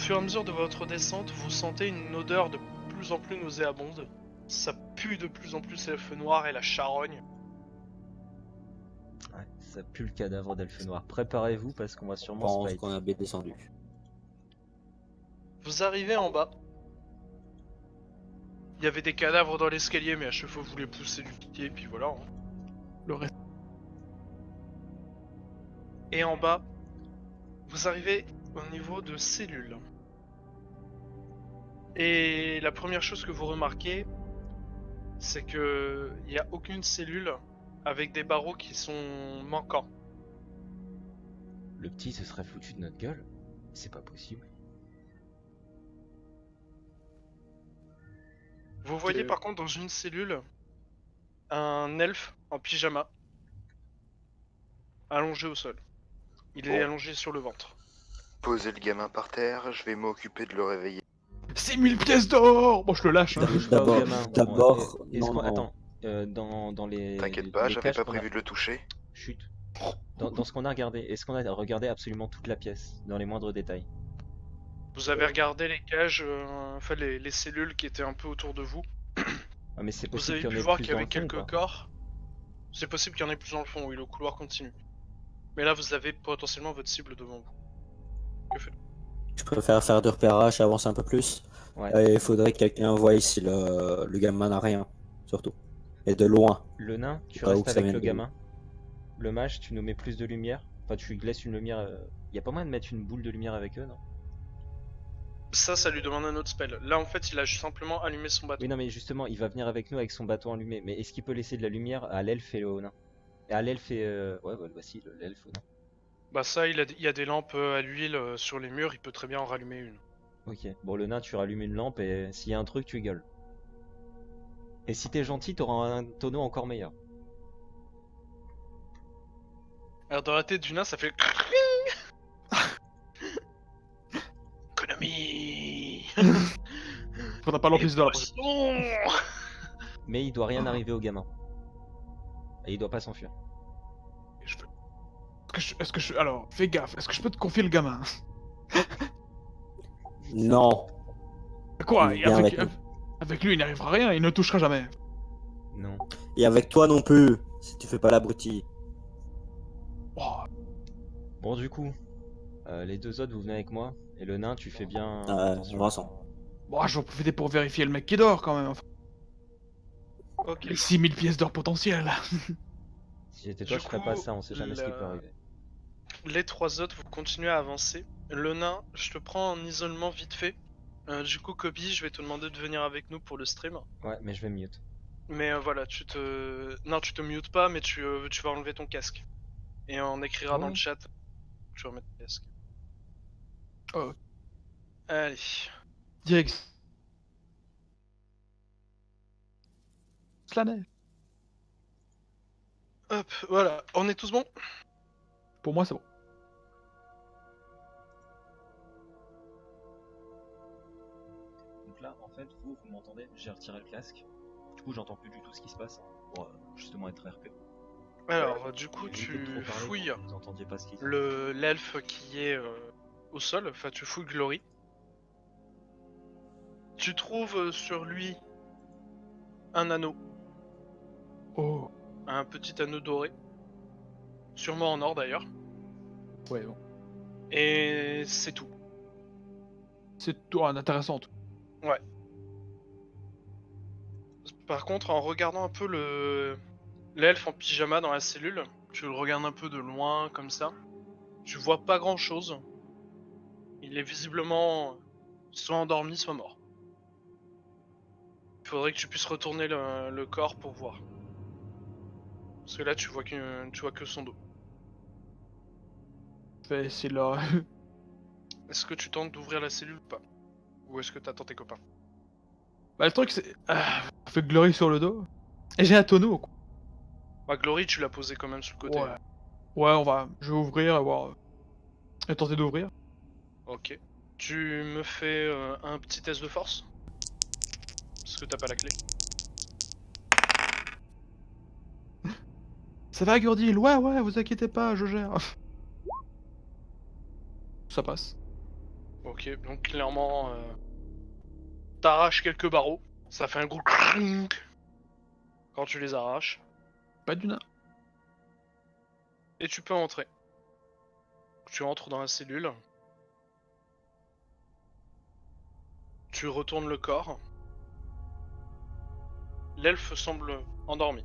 fur et à mesure de votre descente, vous sentez une odeur de plus en plus nauséabonde. Ça pue de plus en plus l'elfe noir et la charogne. Ouais, ça pue le cadavre d'elfe noir. Préparez-vous parce qu'on va Je sûrement pense spike. qu'on a bien descendu. Vous arrivez en bas. Il y avait des cadavres dans l'escalier, mais à chaque fois vous les poussez du pied, et puis voilà. Hein. Le reste. Et en bas, vous arrivez au niveau de cellules. Et la première chose que vous remarquez, c'est que il n'y a aucune cellule avec des barreaux qui sont manquants. Le petit se serait foutu de notre gueule? C'est pas possible. Vous voyez par contre dans une cellule un elfe en pyjama allongé au sol. Il est Bon. allongé sur le ventre. Poser le gamin par terre, je vais m'occuper de le réveiller. 6000 pièces d'or. Bon, je le lâche. Hein. Touche pas au D'abord, gamin. d'abord, Est-ce non, qu'on- non. Attends, dans les. T'inquiète pas, les j'avais cages pas qu'on a- prévu de le toucher. Chut. Dans ce qu'on a regardé, est-ce qu'on a regardé absolument toute la pièce, dans les moindres détails? Vous avez regardé les cages, enfin les cellules qui étaient un peu autour de vous. Ah, mais c'est Vous possible avez qu'il y en pu ait voir plus qu'il y dans avait le fond, quelques quoi. corps. C'est possible qu'il y en ait plus dans le fond, oui, le couloir continue. Mais là, vous avez potentiellement votre cible devant vous. Que faites-vous? Je préfère faire de repérage, avancer un peu plus. Ouais. Et il faudrait que quelqu'un voie si le gamin n'a rien, surtout. Et de loin. Le nain, tu Pas où restes que ça avec vienne le de gamin. Le mage, tu nous mets plus de lumière. Enfin, tu laisses une lumière. Y a pas moyen de mettre une boule de lumière avec eux, non? Ça lui demande un autre spell. Là, en fait, il a simplement allumé son bâton. Oui, non, mais justement, il va venir avec nous avec son bâton allumé. Mais est-ce qu'il peut laisser de la lumière à l'elfe et au nain? Et à l'elfe et. Ouais, voici l'elfe au nain. Bah ça, il y a des lampes à l'huile sur les murs, il peut très bien en rallumer une. Ok. Bon, le nain, tu rallumes une lampe et s'il y a un truc, tu gueules. Et si t'es gentil, t'auras un tonneau encore meilleur. Alors dans la tête du nain, ça fait... Économie. Faudra pas l'emplir de la prochaine. Poisson. Mais il doit rien arriver au gamin. Et il doit pas s'enfuir. Je peux- Est-ce que je... Alors, fais gaffe. Est-ce que je peux te confier le gamin? Non. Quoi? Il vient avec nous. Avec lui, il n'arrivera rien. Il ne touchera jamais. Non. Et avec toi non plus, si tu fais pas l'abruti. Oh, Bon, du coup, les deux autres, vous venez avec moi. Et le nain, tu fais bien On va ensemble. bon, je vais en profiter pour vérifier le mec qui dort quand même. Enfin, Ok. les 6000 pièces d'or potentielles. Si j'étais toi, Du je ferais coup, pas ça, on sait jamais ce qui peut arriver. Les trois autres, vous continuez à avancer. Le nain, je te prends en isolement vite fait. Du coup, Kobe, je vais te demander de venir avec nous pour le stream. Ouais, mais je vais mute. Mais voilà, non, tu te mutes pas, mais tu vas enlever ton casque. Et on écrira dans Ouais. le chat. Tu vas remettre ton casque. Oh. Allez. Direct. Slanet. Hop, voilà. On est tous bons? Pour moi, c'est bon. Donc là, en fait, vous m'entendez, j'ai retiré le casque. Du coup, j'entends plus du tout ce qui se passe. Pour justement être RP. Alors, du coup, Évitez de tu trop parler fouilles pour que vous entendiez pas ce qui se passe. l'elfe qui est au sol. Enfin, tu fouilles Glory. Tu trouves sur lui un anneau. Oh. Un petit anneau doré. Sûrement en or d'ailleurs. Ouais, bon. Et c'est tout. C'est tout intéressant. Tout. Ouais. Par contre, en regardant un peu l'elfe en pyjama dans la cellule, tu le regardes un peu de loin comme ça. Tu vois pas grand chose. Il est visiblement soit endormi, soit mort. Il faudrait que tu puisses retourner le corps pour voir. Parce que là, tu vois que son dos. Je vais essayer de leur... Est-ce que tu tentes d'ouvrir la cellule ou pas? Ou est-ce que t'attends tes copains? Bah, le truc, c'est... on fait Glory sur le dos. Et j'ai un tonneau, quoi. Bah, Glory, tu l'as posé quand même sur le côté. Ouais. Ouais, on va... Je vais ouvrir et voir... Et tenter d'ouvrir. Ok. Tu me fais un petit test de force? Parce que t'as pas la clé. Ça va, Gurdil? Ouais, vous inquiétez pas, je gère. Ça passe. Ok, donc clairement, t'arraches quelques barreaux. Ça fait un gros clink quand tu les arraches. Pas du nain. Et tu peux entrer. Tu entres dans la cellule. Tu retournes le corps. L'elfe semble endormi.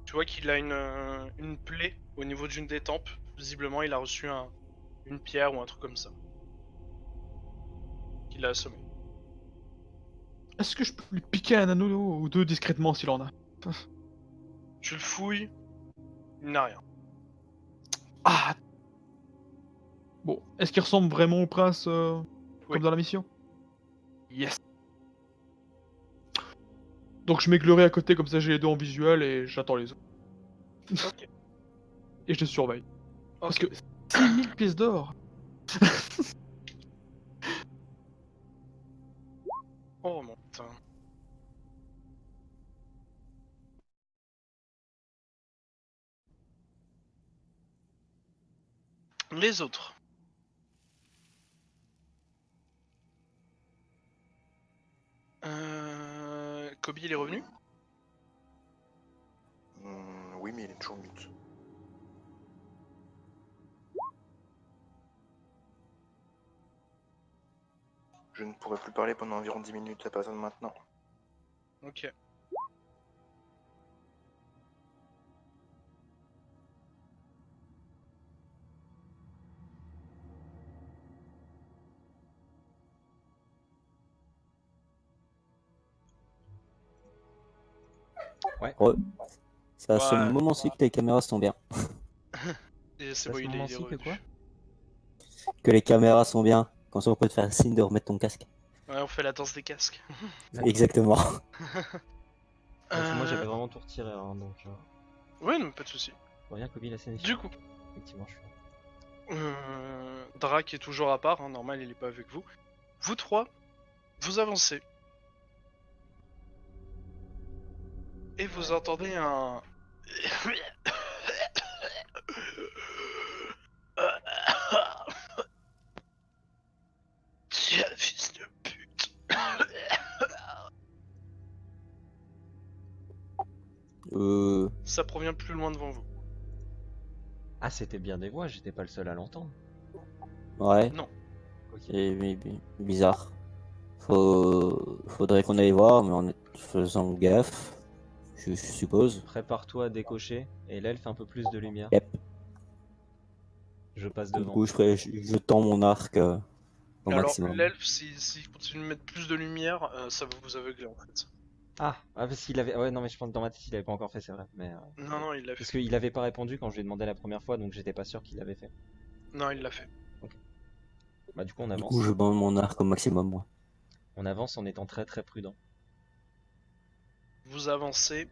Tu vois qu'il a une plaie au niveau d'une des tempes. Visiblement, il a reçu une pierre ou un truc comme ça. Qui l'a assommé. Est-ce que je peux lui piquer un anneau ou deux discrètement s'il en a? Tu le fouilles, il n'a rien. Ah. Bon, est-ce qu'il ressemble vraiment au prince Oui. comme dans la mission? Yes. Donc je mets Glory à côté, comme ça j'ai les deux en visuel et j'attends les autres. Ok. Et je les surveille. Parce Ok. que 6000 pièces d'or. On remonte. Les autres. Kobe, il est revenu? Oui, mais il est toujours mute. Je ne pourrai plus parler pendant environ 10 minutes à partir de maintenant. Ok. Ouais. Ouais. C'est à ce Ouais. moment-ci que les caméras sont bien. Et c'est À bon, ce il est moment-ci que revenu. quoi? Que les caméras sont bien. Quand ça, on peut te faire signe de remettre ton casque. Ouais, on fait la danse des casques. D'accord. Exactement. Parce que moi j'avais vraiment tout retiré, hein, donc... Ouais, non, pas de soucis. Reviens Kobe, la scène est Du finie. coup, Effectivement, je suis... Drak est toujours à part, hein, normal, il est pas avec vous. Vous trois, vous avancez. Et vous entendez un... Tiens, fils de pute. Ça provient plus loin devant vous. Ah, c'était bien des voix, j'étais pas le seul à l'entendre. Ouais. Non. Ok. C'est bizarre. Faudrait qu'on aille voir, mais en faisant gaffe, je suppose. Prépare-toi à décocher, et l'elfe un peu plus de lumière. Yep. Je passe Du devant. coup, je tends mon arc au Alors, maximum. l'elfe, s'il continue de mettre plus de lumière, ça va vous aveugler en fait. Parce qu'il avait... Ouais, non, mais je pense que dans ma tête, il avait pas encore fait, c'est vrai. Mais, Non, non, il l'a parce fait. qu'il avait pas répondu quand je lui ai demandé la première fois, donc j'étais pas sûr qu'il l'avait fait. Non, il l'a fait. Bah du coup, on Du avance. coup, je bande mon arc au maximum, moi. On avance en étant très très prudent. Vous avancez.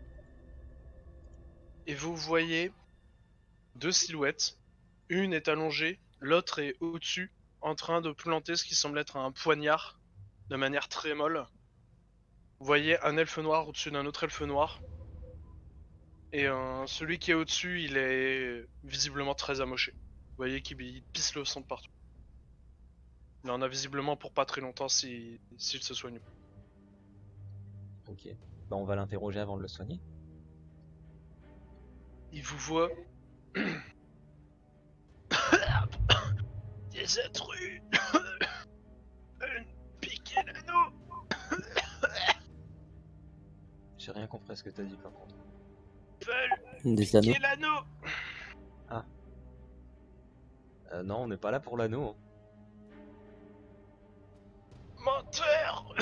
Et vous voyez deux silhouettes. Une est allongée, l'autre est au-dessus, en train de planter ce qui semble être un poignard, de manière très molle. Vous voyez un elfe noir au-dessus d'un autre elfe noir. Et celui qui est au-dessus, il est visiblement très amoché. Vous voyez qu'il pisse le sang de partout. Il en a visiblement pour pas très longtemps s'il se soigne. Ok. Bah on va l'interroger avant de le soigner. Il vous voit. Des intrus veulent piquer l'anneau. J'ai rien compris à ce que t'as dit par contre. Veulent Des anneaux. piquer l'anneau. Non, on n'est pas là pour l'anneau. Hein. Menteur.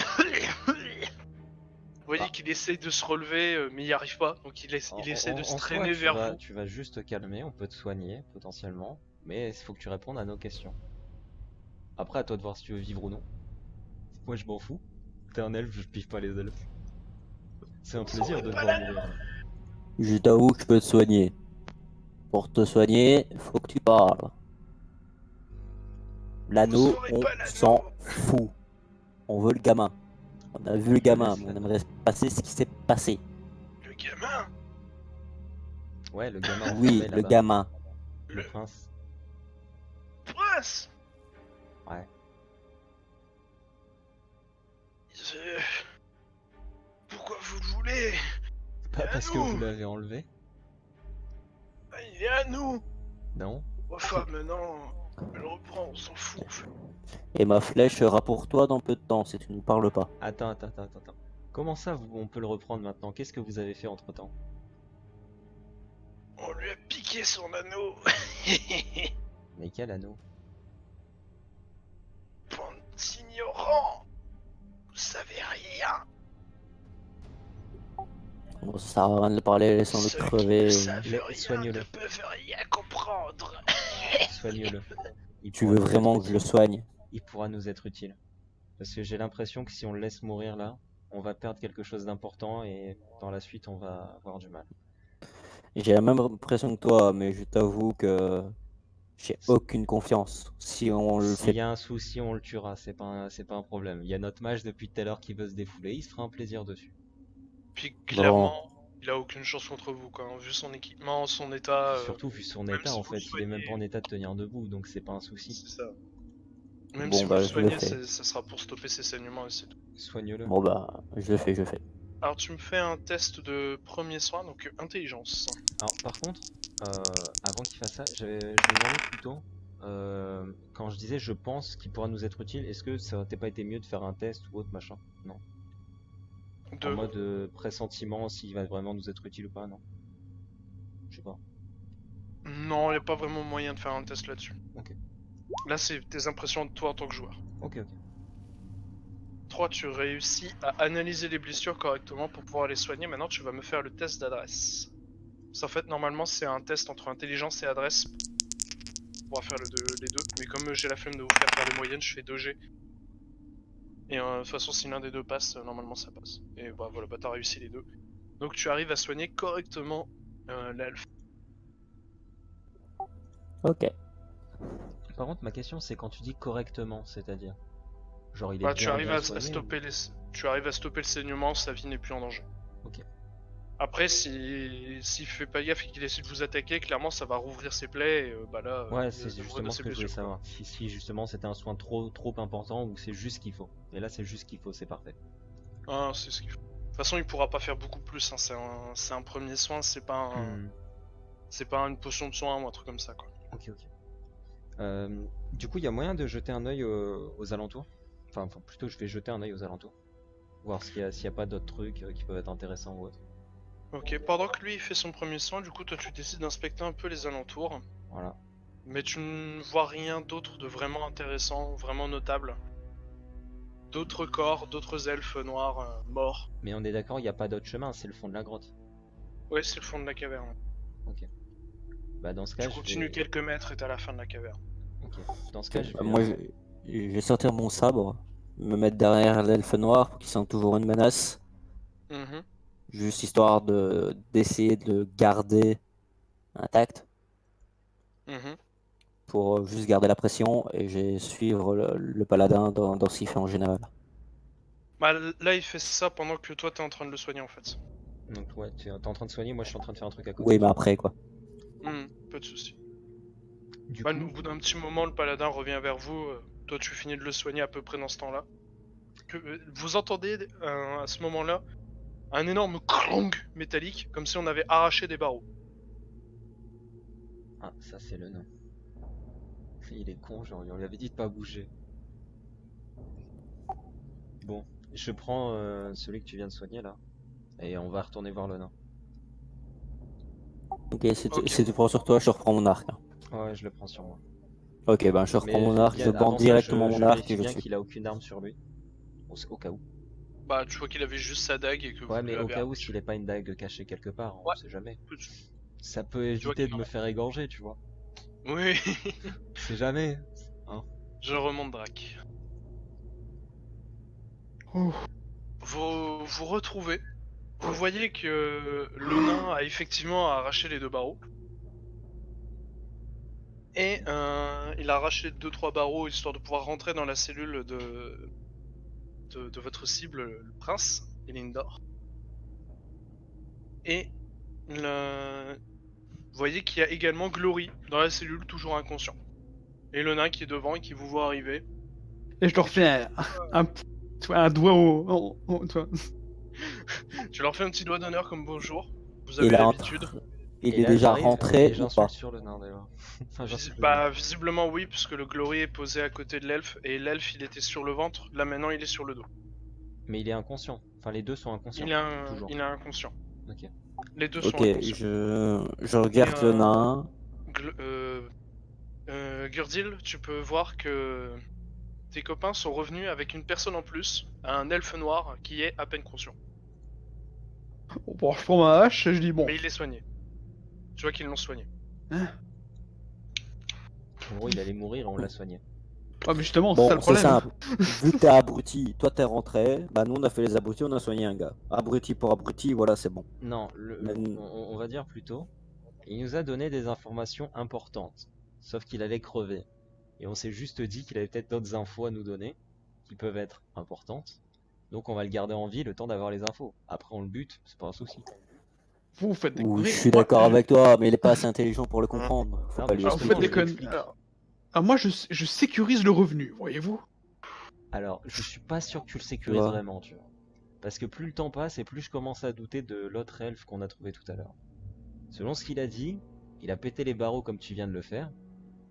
Vous voyez Ah. qu'il essaie de se relever, mais il n'y arrive pas. Donc il essaie de se En traîner soi, vers vous. tu vas juste te calmer, on peut te soigner potentiellement, mais il faut que tu répondes à nos questions. Après, à toi de voir si tu veux vivre ou non. Moi, je m'en fous. T'es un elfe, je piffe pas les elfes. C'est un plaisir de te voir mourir. Je t'avoue que je peux te soigner. Pour te soigner, faut que tu parles. L'anneau, saurez on pas l'anneau. s'en fout. On veut le gamin. On a vu le gamin, laisse mais on l'anneau. aimerait passer ce qui s'est passé. Le gamin. Ouais, le gamin Oui, enfermé le là-bas. gamin. Le prince. Prince. Ouais. C'est- Pourquoi vous le voulez? Pas à parce que nous. vous l'avez enlevé. Il est à nous. Non. Enfin, maintenant, je le reprends, on s'en fout. En fait. Et ma flèche sera pour toi dans peu de temps si tu ne parles pas. Attends. Comment ça, on peut le reprendre maintenant? Qu'est-ce que vous avez fait entre-temps? On lui a piqué son anneau. Mais quel anneau? Bande d'ignorants. Vous savez rien. Bon, ça sert à rien de parler, laissons-le Ceux qui crever. ne savent rien Soigne-le. ne peuvent rien comprendre. Soigne-le. Il Tu pourra veux nous vraiment être que je le utile. soigne? Il pourra nous être utile. Parce que j'ai l'impression que si on le laisse mourir là, on va perdre quelque chose d'important et dans la suite on va avoir du mal. J'ai la même impression que toi, mais je t'avoue que j'ai aucune confiance. Si on le S'il fait, y a un souci, on le tuera, c'est pas un problème. Il y a notre mage depuis tout à l'heure qui veut se défouler, il se fera un plaisir dessus. Puis bon, clairement, il a aucune chance contre vous, quoi. Vu son équipement, son état. Surtout vu son même état si en vous le fait, il est même pas en soignez, état de tenir debout, donc c'est pas un souci. c'est ça. Même bon si vous le bah je le soignez, fais. ça sera pour stopper ses saignements et c'est tout. Soigne-le. Bon bah je le fais. Alors tu me fais un test de premier soin, donc intelligence. Alors par contre, avant qu'il fasse ça, je me demandais plutôt, quand je disais je pense qu'il pourra nous être utile, est-ce que ça aurait pas été mieux de faire un test ou autre machin? Non. En Deux. mode pressentiment s'il va vraiment nous être utile ou pas, non? Je sais pas. Non, il n'y a pas vraiment moyen de faire un test là-dessus. Ok. Là, c'est tes impressions de toi en tant que joueur. Ok. 3, tu réussis à analyser les blessures correctement pour pouvoir les soigner. Maintenant, tu vas me faire le test d'adresse. En fait, normalement, c'est un test entre intelligence et adresse. On va faire les deux. Mais comme j'ai la flemme de vous faire les moyennes, je fais 2G. Et de toute façon, si l'un des deux passe, normalement ça passe. Et bah voilà, bah t'as réussi les deux. Donc tu arrives à soigner correctement l'elfe. Ok. Par contre, ma question c'est quand tu dis correctement, c'est-à-dire genre il est Bah tu arrives bien à soigné stopper tu arrives à stopper le saignement, sa vie n'est plus en danger. Ok. Après, s'il fait pas gaffe et qu'il essaie de vous attaquer, clairement ça va rouvrir ses plaies et bah là, Ouais, il c'est risque de mourir justement de ce ses que je voulais blessures, quoi. savoir. Si justement c'était un soin trop important ou c'est juste ce qu'il faut. Et là c'est juste ce qu'il faut, c'est parfait. Ah, c'est ce qu'il faut. De toute façon, il pourra pas faire beaucoup plus, hein. C'est un premier soin, c'est pas c'est pas une potion de soin ou un truc comme ça, quoi. Ok. Du coup, il y a moyen de jeter un œil aux alentours. Enfin, plutôt, je vais jeter un œil aux alentours. Voir s'il y a pas d'autres trucs qui peuvent être intéressants ou autre. Ok, pendant que lui il fait son premier soin, du coup toi tu décides d'inspecter un peu les alentours. Voilà. Mais tu ne vois rien d'autre de vraiment intéressant, vraiment notable. D'autres corps, d'autres elfes noirs morts. Mais on est d'accord, il n'y a pas d'autre chemin, c'est le fond de la grotte. Ouais, c'est le fond de la caverne. Ok. Bah dans ce Tu cas, je continues vais... quelques mètres et t'es à la fin de la caverne. Ok. Dans ce cas, je Bah, vais... moi je vais sortir mon sabre, me mettre derrière l'elfe noir pour qu'il sente toujours une menace, Mhm. juste histoire de d'essayer de le garder intact Mhm. pour juste garder la pression et je vais suivre le paladin dans ce qu'il fait en général. Bah là il fait ça pendant que toi t'es en train de le soigner en fait. Donc ouais, t'es en train de soigner, moi je suis en train de faire un truc à côté. Oui, mais après quoi. Pas de soucis. Du Bah, coup, au bout d'un petit moment, le paladin revient vers vous. Toi tu finis de le soigner à peu près dans ce temps-là. Vous entendez à ce moment-là un énorme clong métallique, comme si on avait arraché des barreaux. ah, ça c'est le nom. Il est con, genre, on lui avait dit de pas bouger. Bon, je prends celui que tu viens de soigner là, et on va retourner voir le nain. Ok, si Ok. tu prends sur toi, je reprends mon arc. Ouais, je le prends sur moi. Ok, ben je reprends mon arc, je avant bande ça, directement mon je arc vérifie et je bien suis. qu'il a aucune arme sur lui. Au cas où. Bah, tu vois qu'il avait juste sa dague et que Ouais, vous mais lui au avez cas où, arraché. s'il est pas une dague cachée quelque part, on Ouais. sait jamais. Peu de- Ça peut Tu vois éviter qu'il de me faire égorger, tu vois. Oui, On sait jamais. Hein. je remonte Drac. Ouh. Vous retrouvez. Vous voyez que le nain a effectivement arraché les deux barreaux. Et il a arraché 2-3 barreaux histoire de pouvoir rentrer dans la cellule de votre cible, le prince, Elindor. Et vous voyez qu'il y a également Glory dans la cellule, toujours inconscient. Et le nain qui est devant et qui vous voit arriver. Et je te refais un Tu vois, un doigt tu vois. Tu leur fais un petit doigt d'honneur comme bonjour. Vous Il avez est l'habitude. Il Et est là, déjà j'arrive rentré et ou j'insulte pas? sur le nain d'ailleurs. Enfin, j'insulte le Bah, visiblement oui, puisque le glory est posé à côté de l'elfe, et l'elfe il était sur le ventre, là maintenant il est sur le dos. nain. Mais il est inconscient. Enfin, les deux sont inconscients. Toujours. Il est inconscient. Ok. Les deux sont Ok, inconscients. je regarde le nain. Gurdil, tu peux voir que tes copains sont revenus avec une personne en plus, un elfe noir qui est à peine conscient. Bon, je prends ma hache et je dis bon. Mais il est soigné. Tu vois qu'ils l'ont soigné. En gros, il allait mourir et on l'a soigné. Ah, mais justement, c'est ça le Bon, c'est problème. simple. Vu que t'es abruti, toi t'es rentré, bah nous on a fait les abrutis, on a soigné un gars. Abruti pour abruti, voilà, c'est bon. Non, Mais- on va dire plutôt, il nous a donné des informations importantes. Sauf qu'il allait crever. Et on s'est juste dit qu'il avait peut-être d'autres infos à nous donner, qui peuvent être importantes. Donc on va le garder en vie le temps d'avoir les infos. Après on le bute, c'est pas un souci. Vous faites des Oui, conneries. je suis Moi, d'accord avec toi, mais il est pas assez intelligent pour le comprendre. Faut Non, pas mais lui Alors, vous justement, faites des je conneries. l'explique. Alors, moi, je sécurise le revenu, voyez-vous. Alors, je suis pas sûr que tu le Tu sécurises vois. vraiment, tu vois. Parce que plus le temps passe et plus je commence à douter de l'autre elfe qu'on a trouvé tout à l'heure. Selon ce qu'il a dit, il a pété les barreaux comme tu viens de le faire,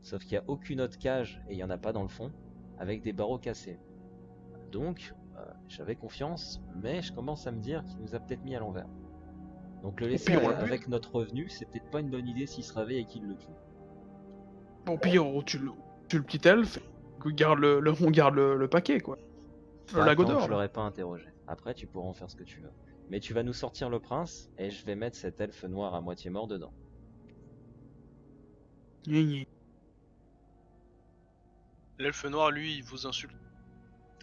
sauf qu'il n'y a aucune autre cage, et il n'y en a pas dans le fond, avec des barreaux cassés. Donc, j'avais confiance, mais je commence à me dire qu'il nous a peut-être mis à l'envers. Donc le laisser pire, on le bute. avec notre revenu, c'est peut-être pas une bonne idée s'il se réveille et qu'il le tue. Bon, pire, on tue le petit elfe, on garde le paquet, quoi. Le Pas lago tant que d'or, je là. l'aurais pas interrogé. Après, tu pourras en faire ce que tu veux. Mais tu vas nous sortir le prince, et je vais mettre cet elfe noir à moitié mort dedans. Gna, gna. L'elfe noir, lui, il vous insulte.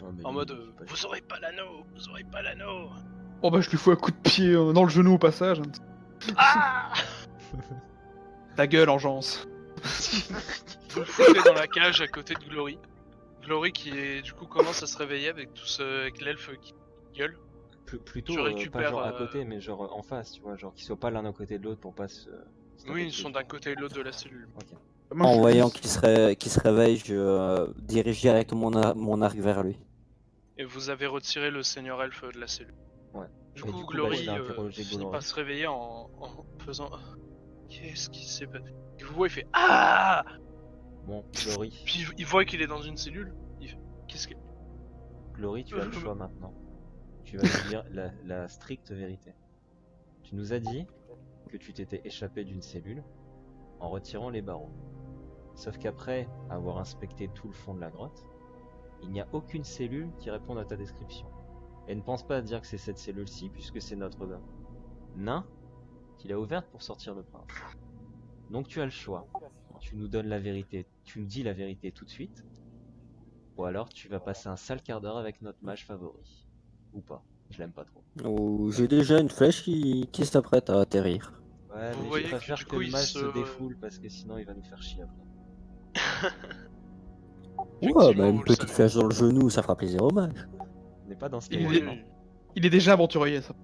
Oh, mais En lui, mode il est pas vous aurez pas l'anneau, vous aurez pas l'anneau. Oh, bah, je lui fous un coup de pied dans le genou au passage. Ah Ta gueule, Engeance. Vous le foutez dans la cage à côté de Glory. Glory qui est du coup commence à se réveiller avec avec l'elfe qui gueule. Plutôt Je pas récupère, genre à côté, mais genre en face, tu vois, genre qu'ils soient pas l'un à côté de l'autre pour pas se taper Oui, ils dessus. sont d'un côté et de l'autre de la cellule. Ok. Moi, En je- voyant qu'il se réveille, je dirige directement mon arc vers lui. Et vous avez retiré le seigneur elfe de la cellule. Ouais. Du Et coup, du coup, Glory je vais interroger finit Glory. par se réveiller en faisant qu'est-ce qui s'est passé. Et vous voyez, il fait ah. Bon, Glory, Puis il voit qu'il est dans une cellule. Il fait qu'est-ce que Glory, tu as le choix maintenant. Tu vas nous dire la stricte vérité. Tu nous as dit que tu t'étais échappé d'une cellule en retirant les barreaux. Sauf qu'après avoir inspecté tout le fond de la grotte, il n'y a aucune cellule qui réponde à ta description. Et ne pense pas à dire que c'est cette cellule-ci, puisque c'est notre nain qui l'a ouverte pour sortir le prince. Donc tu as le choix. Tu nous donnes la vérité, tu nous dis la vérité tout de suite, ou alors tu vas passer un sale quart d'heure avec notre mage favori. Ou pas, je l'aime pas trop. Oh, j'ai déjà une flèche qui s'apprête à atterrir. Ouais, Vous mais voyez je que préfère du que coup, le il mage se- se défoule, parce que sinon il va nous faire chier après. Ouais, Effectivement, bah vous une le petite savez. flèche dans le genou, ça fera plaisir au mage. On n'est pas dans ce Il est- niveau Oui. Il est déjà aventurier, ça.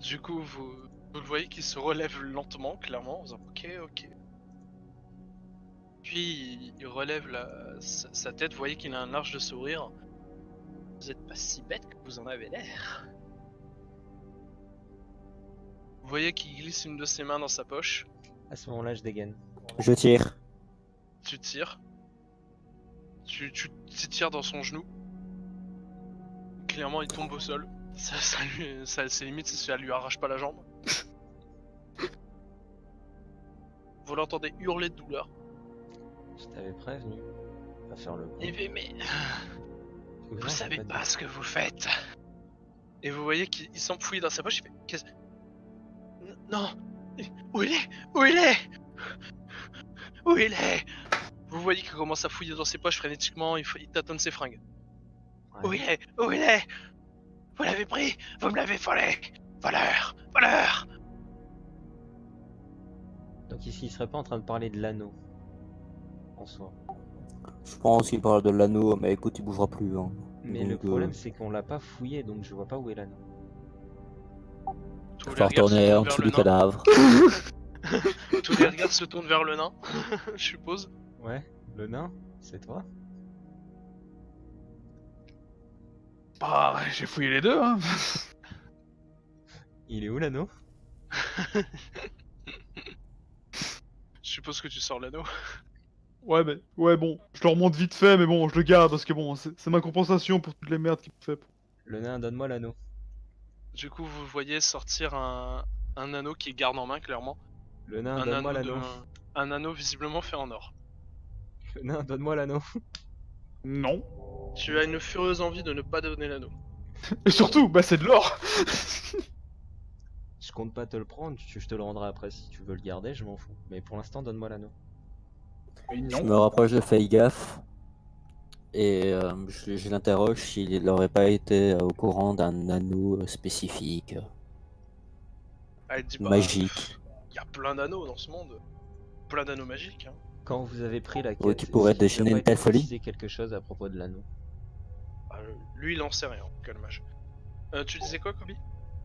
Du coup, vous le voyez qui se relève lentement, clairement, en disant ok. Puis il relève sa tête, vous voyez qu'il a un large de sourire. Vous êtes pas si bête que vous en avez l'air. Vous voyez qu'il glisse une de ses mains dans sa poche. À ce moment-là, je dégaine. Je tire. Tu tires. Tu tires dans son genou. Clairement, il tombe au sol. C'est limite si ça lui arrache pas la jambe. Vous l'entendez hurler de douleur. Je t'avais prévenu. Pas faire le con. Il fait mais Non, vous j'ai savez dit. pas ce que vous faites. Et vous voyez qu'il s'enfouit dans sa poche. Il fait qu'est-ce... Non. Où il est? Où il est? Où il est? Vous voyez qu'il commence à fouiller dans ses poches frénétiquement. Il tâtonne ses fringues. Ouais. Où il est? Où il est? Vous l'avez pris? Vous me l'avez volé? Voleur! Voleur! Donc ici, il serait pas en train de parler de l'anneau. En soi. Je pense qu'il parle de l'anneau, mais écoute, il bougera plus. Hein. Mais le Donc, problème, c'est qu'on l'a pas fouillé, donc je vois pas où est l'anneau. Tous je les vais regards se retourner tournent en vers dessous le du nain. cadavre. Tous les regards se tournent vers le nain, je suppose. Ouais, le nain, c'est toi? Bah, j'ai fouillé les deux, hein. Il est où l'anneau? Je suppose que tu sors l'anneau. Ouais, mais ouais, bon, je le remonte vite fait, mais bon, je le garde parce que bon, c'est ma compensation pour toutes les merdes qu'il me fait. Le nain, donne-moi l'anneau. Du coup, vous voyez sortir un anneau qui est garde en main, clairement. Le nain, Un donne-moi anneau l'anneau. un anneau visiblement fait en or. Le nain, donne-moi l'anneau. Non. Tu as une furieuse envie de ne pas donner l'anneau. Et surtout, bah c'est de l'or. Je compte pas te le prendre, je te le rendrai après si tu veux le garder, je m'en fous. Mais pour l'instant, donne-moi l'anneau. Mais Je non. me rapproche de Fais gaffe et je l'interroge s'il n'aurait pas été au courant d'un anneau spécifique, Elle dit bah, magique, il y a plein d'anneaux dans ce monde. Plein d'anneaux magiques. Hein. Quand vous avez pris la oui, quête, qui est-ce pourrait qu'il vous a déchaîner pas une été telle folie. précisé quelque chose à propos de l'anneau? Bah, lui, il en sait rien, quel mage. Tu disais quoi, Kobe?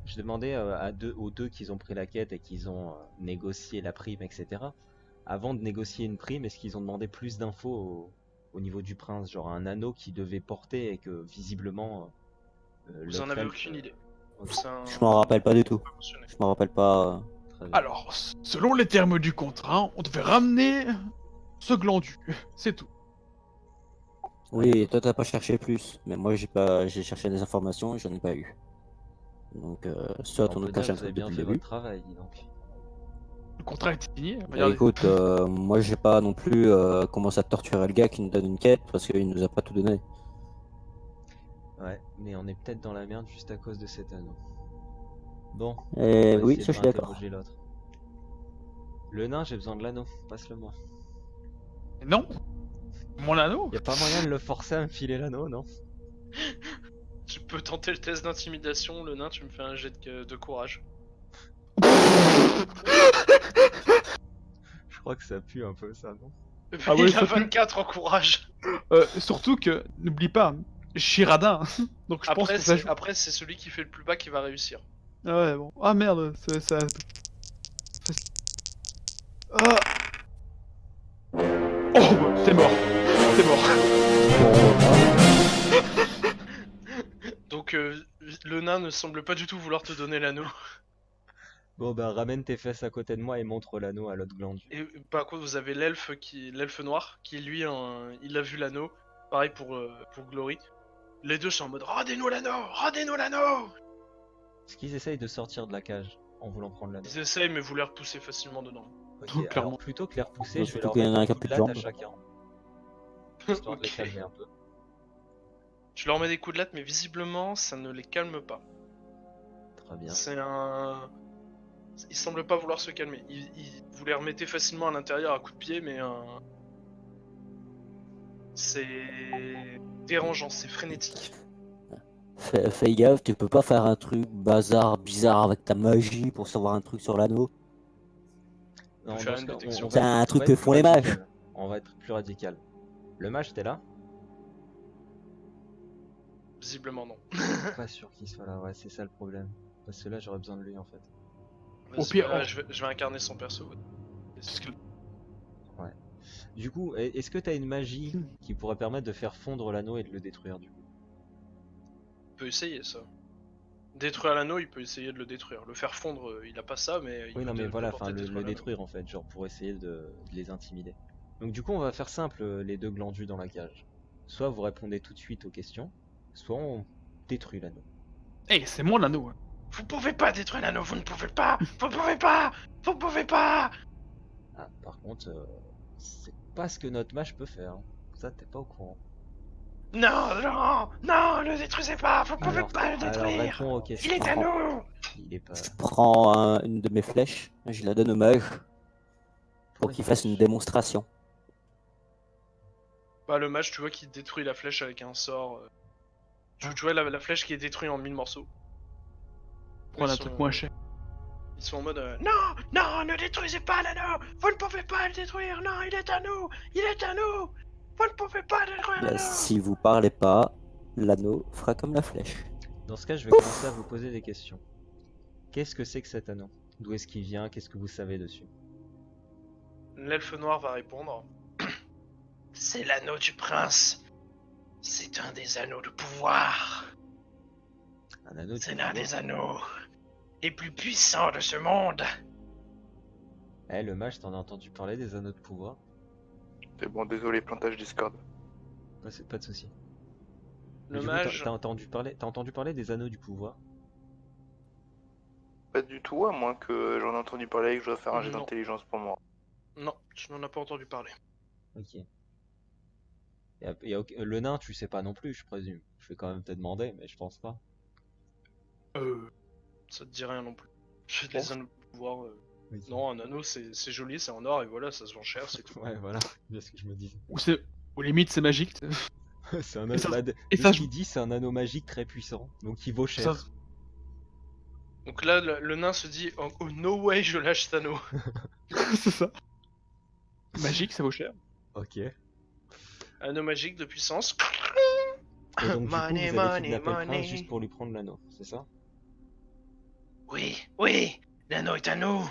Je demandais aux deux qu'ils ont pris la quête et qu'ils ont négocié la prime, etc. Avant de négocier une prime, est-ce qu'ils ont demandé plus d'infos au niveau du prince? Genre un anneau qu'il devait porter et que visiblement Vous en l'autre avez elfe, aucune idée. ok, C'est un... Je m'en rappelle pas du tout. pas mentionné. Je m'en rappelle pas. très bien. Alors, selon les termes du contrat, on devait ramener ce glandu. C'est tout. Oui, toi t'as pas cherché plus, mais moi j'ai cherché des informations et j'en ai pas eu. Donc soit On on nous peut dire cache que un vous avez truc bien depuis fait le votre début. travail, dis donc. Le contrat est signé. Et Regardez. écoute, moi j'ai pas non plus commencé à torturer le gars qui nous donne une quête parce qu'il nous a pas tout donné. Ouais, mais on est peut-être dans la merde juste à cause de cet anneau. Bon, Et on va oui, essayer ça de je suis d'accord. réinterroger l'autre. Le nain, j'ai besoin de l'anneau, passe-le-moi. Non. Mon anneau. Y a pas moyen de le forcer à me filer l'anneau, non? Tu peux tenter le test d'intimidation, le nain, tu me fais un jet de courage. Je crois que ça pue un peu ça, non? Ah ouais, Il a ça pue. 24 en courage. Surtout que, n'oublie pas, Shiradin. Donc je pense Après, que ça joue. après, c'est celui qui fait le plus bas qui va réussir. Ah ouais, bon. Ah merde, ça. Ah. Oh, bah, t'es mort. T'es mort. Donc, le nain ne semble pas du tout vouloir te donner l'anneau. Bon bah ramène tes fesses à côté de moi et montre l'anneau à l'autre glandu. Et par contre, vous avez l'elfe noir, qui lui, il a vu l'anneau. Pareil pour Glory. Les deux sont en mode rendez-nous l'anneau, rendez-nous l'anneau. Est-ce qu'ils essayent de sortir de la cage en voulant prendre l'anneau? Ils essayent, mais vous les repoussez facilement dedans. Ok, Clairement. alors plutôt que les repousser, je vais Surtout leur qu'il y en mettre a un un qui a coup de plus de latte à jambes. chacun. Histoire de les Ok. calmer un peu. Tu leur mets des coups de latte, mais visiblement, ça ne les calme pas. Très bien. C'est un... Il semble pas vouloir se calmer. Vous les remettez facilement à l'intérieur à coups de pied, mais c'est dérangeant, c'est frénétique. Fais gaffe, tu peux pas faire un truc bizarre avec ta magie pour savoir un truc sur l'anneau. Non, faire dans ce une cas, détection. C'est un on truc va que être plus font les mages. radical. On va être plus radical. Le mage, t'es là? Visiblement non. Pas sûr qu'il soit là, ouais, c'est ça le problème. Parce que là, j'aurais besoin de lui en fait. Vas-y, pire, bah, on- je vais incarner son perso. Parce que- Du coup, est-ce que t'as une magie qui pourrait permettre de faire fondre l'anneau et de le détruire du coup? Il peut essayer ça. Détruire l'anneau, il peut essayer de le détruire. Le faire fondre, il a pas ça, mais il Oui, peut, non, mais voilà, tenter enfin, de le détruire l'anneau. détruire en fait, genre pour essayer de les intimider. Donc, du coup, on va faire simple, les deux glandus dans la cage. Soit vous répondez tout de suite aux questions, soit on détruit l'anneau. Hey, c'est mon anneau. Hein. Vous pouvez pas détruire l'anneau, vous ne pouvez pas. Vous pouvez pas. Vous pouvez pas. Ah, par contre, c'est pas ce que notre mage peut faire. Hein. Ça, t'es pas au courant. Non, non, non, le détruisez pas. Vous pouvez Alors, pas le alors détruire. réponds aux Il questions. est à nous. Il est pas. Je prends une de mes flèches, je la donne au mage pour qu'il fasse une démonstration. Bah le mage, tu vois qu'il détruit la flèche avec un sort. Tu vois la flèche qui est détruite en 1000 morceaux. Prendre un Ils truc sont- moins cher. Ils sont en mode non, non, ne détruisez pas l'anneau. Vous ne pouvez pas le détruire. Non, il est à nous. Il est à nous. Vous ne pouvez pas détruire Bah, l'anneau. si vous parlez pas, l'anneau fera comme la flèche. Dans ce cas, je vais commencer à vous poser des questions. Qu'est-ce que c'est que cet anneau? D'où est-ce qu'il vient? Qu'est-ce que vous savez dessus? L'elfe noir va répondre. C'est l'anneau du prince. C'est un des anneaux de pouvoir. Un anneau de C'est l'un pouvoir. des anneaux les plus puissants de ce monde. Eh, le mage, t'en as entendu parler des anneaux de pouvoir? C'est bon, désolé, plantage Discord. Pas de soucis. Le Du coup, mage, t'as entendu parler des anneaux du pouvoir? Pas du tout, à moins que j'en ai entendu parler et que je dois faire un jet Non. d'intelligence pour moi. non, tu n'en as pas entendu parler. Ok. Le nain, tu sais pas non plus, je présume. Je vais quand même te demander, mais je pense pas. Ça te dit rien non plus. J'ai Bon. les anneaux de pouvoir. Ok. Non, un anneau c'est joli, c'est en or et voilà, ça se vend cher, c'est tout. Ouais, voilà, bien ce que je me disais. Ou limite c'est magique. C'est un Et ça- anneau. De et ce ça- qu'il dit, c'est un anneau magique très puissant, donc il vaut cher. Ça, Donc là, le nain se dit oh, no way, je lâche cet anneau. c'est ça. Magique, ça vaut cher. Ok. Et Anneau magique de puissance. donc, du coup, Money, vous allez money, kidnapper le prince money. juste pour lui prendre l'anneau, c'est ça? Oui, oui, l'anneau est à nous.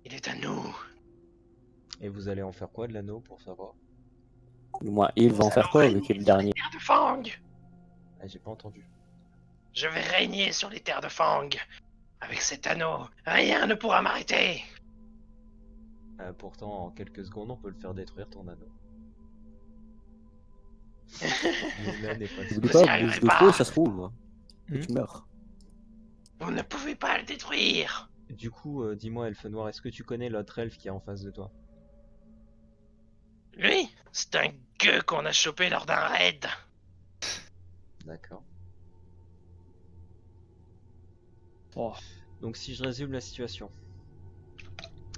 Il est à nous. Et vous allez en faire quoi de l'anneau pour savoir? Moi, ils vont faire quoi vu qu'il est le dernier? Terre de Fang. Ah, j'ai pas entendu. Je vais régner sur les terres de Fang. Avec cet anneau, rien ne pourra m'arrêter. Pourtant, en quelques secondes, on peut le faire détruire ton anneau. Le nain n'est pas N'oublie Vous y pas, arriverez bouge de pas. trop, ça se roule. Hmm. Tu meurs. Vous ne pouvez pas le détruire. Du coup, dis-moi, Elfe Noir, est-ce que tu connais l'autre elfe qui est en face de toi? Lui, c'est un gueux qu'on a chopé lors d'un raid. D'accord. Oh. Donc si je résume la situation.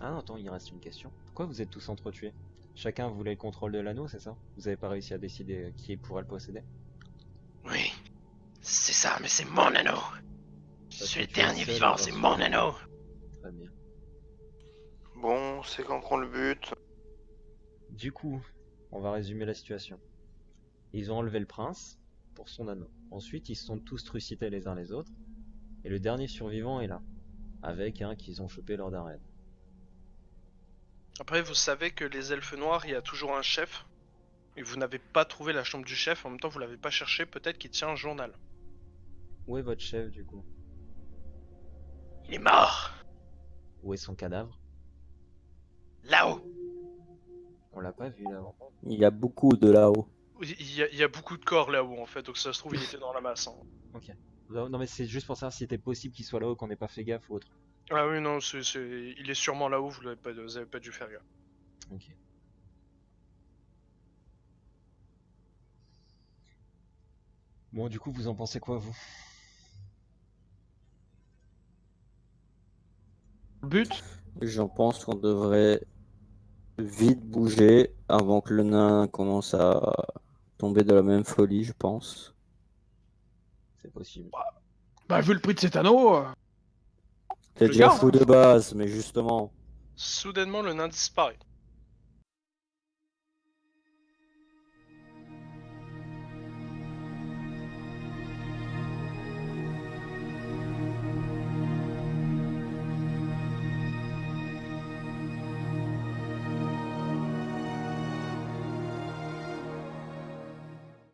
Ah non, attends, il reste une question. Pourquoi vous êtes tous entretués? Chacun voulait le contrôle de l'anneau, c'est ça? Vous avez pas réussi à décider qui pourrait le posséder? Oui, c'est ça, mais c'est mon anneau. Je Parce suis que le tu es dernier seul à vivant, avoir c'est su. mon anneau. Très bien. Bon, c'est quand prend le but. Du coup, on va résumer la situation. Ils ont enlevé le prince pour son anneau. Ensuite, ils se sont tous trucidés les uns les autres. Et le dernier survivant est là. Avec un qu'ils ont chopé lors d'un raid. Après, vous savez que les elfes noirs, il y a toujours un chef. Et vous n'avez pas trouvé la chambre du chef, en même temps vous l'avez pas cherché, peut-être qu'il tient un journal. Où est votre chef du coup? Il est mort. Où est son cadavre? Là-haut. On l'a pas vu avant. Il y a beaucoup de là-haut. Il y a beaucoup de corps là-haut en fait, donc ça se trouve il était dans la masse. Hein. Ok. Non mais c'est juste pour savoir s'il était possible qu'il soit là-haut, qu'on n'ait pas fait gaffe ou autre. Ah oui non, il est sûrement là-haut, vous avez pas dû faire gaffe. Ok. Bon, du coup, vous en pensez quoi, vous? Le but, J'en pense qu'on devrait vite bouger avant que le nain commence à tomber de la même folie, je pense. C'est possible. bah vu le prix de cet anneau, C'est le déjà garde, fou hein. de base, mais justement. Soudainement le nain disparaît.